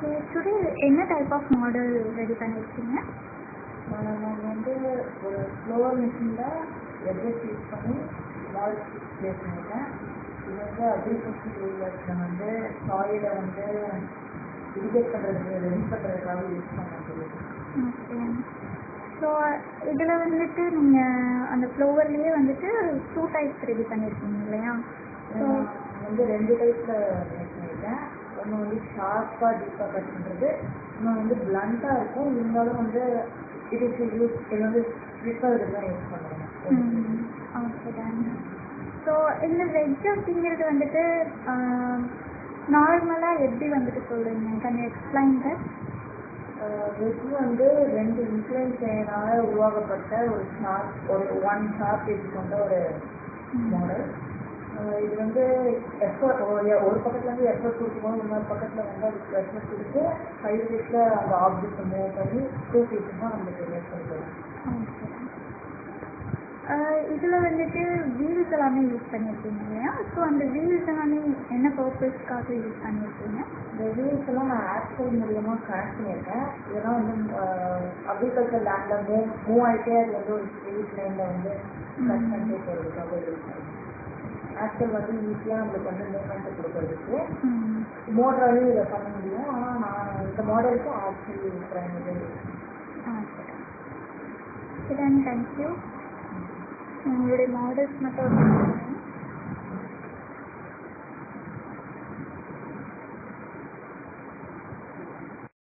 Okay, today என்ன type of model ready பண்ணியிருக்கீங்க? நாங்கள் வந்து ஒரு ஃப்ளோர் மிஷினில் எட்ஜஸ் யூஸ் பண்ணி மாடல் ப்ளேஸ் பண்ணியிருக்கேன். இது வந்து அக்ரிகல்ச்சர் ஏரியாஸில் வந்து சாயிலை வந்து இரிகேட் பண்ணுறதுக்கு ரெடி பண்ணுறதுக்காக யூஸ் பண்ணுறது. ஓகே, ஸோ இதில் வந்துட்டு நீங்கள் அந்த ஃப்ளோவர்லேயே வந்துட்டு 2 டைப்ஸ் ரெடி பண்ணியிருக்கீங்க இல்லையா? ஸோ வந்து 2 டைப்பில் மேக் பண்ணியிருக்கேன். ஒன்று வந்து ஷார்ப்பாக டீப்பாக கட் பண்ணுறது, இன்னொன்று வந்து பிளண்ட்டாக இருக்கும். இருந்தாலும் வந்து இது வந்து ஸ்லிப்பாக இதுக்கு தான் யூஸ் பண்ணுறேன். ஓகே தான். ஸோ இந்த வெஜ் அப்படிங்கிறது வந்துட்டு நார்மலாக எப்படி வந்துட்டு சொல்கிறீங்க? Can you explain that? Veg வந்து 2 இன்ஃப்ளூயன்ஸ் செய்யறதுனால உருவாக்கப்பட்ட ஒரு ஒன் ஷார்ப் எஜ் கொண்ட ஒரு மாடல். இது வந்து ஒரு பக்கத்துலேருந்து எஃபர்ட் கொடுக்கும்போது இன்னொரு பக்கத்தில் வந்து அதுக்கு எஃபர்ட் கொடுத்து 5 ஃபீட்டில் அந்த ஆப்ஜெக்டை மூவ் பண்ணி 2 ஃபீட்டு தான் நம்மளுக்கு மேக் பண்ணிக்கலாம். இதில் வந்துட்டு வீல்ஸ் எல்லாமே யூஸ் பண்ணியிருக்கீங்க இல்லையா? ஸோ அந்த வீல்ஸ் எல்லாமே என்ன பர்பஸ்க்காக யூஸ் பண்ணியிருக்கீங்க? இந்த வீல்ஸ் எல்லாம் நான் ஆக்சல் மூலியமாக கனெக்ட் பண்ணியிருக்கேன். இதெல்லாம் வந்து அக்ரிகல்ச்சர் லேண்டில் மூவ் ஆகிட்டே அது வந்து ஒரு ஸ்ட்ரெயிட் லைனில் வந்து கட் பண்ணிட்டே போகிறதுக்காக யூஸ் பண்ணுறேன். ஆக்சல் வந்து ஈஸியாக நம்மளுக்கு வந்து மூவ்மெண்ட் கொடுக்கறதுக்கு மோட்டராலையும் இதை பண்ண முடியும். ஆனால் நான் இந்த மாடலுக்கு ஆக்சல் யூஸ் பண்ணுறது. தேங்க்யூ. உங்களுடைய மாடல்ஸ் மட்டும்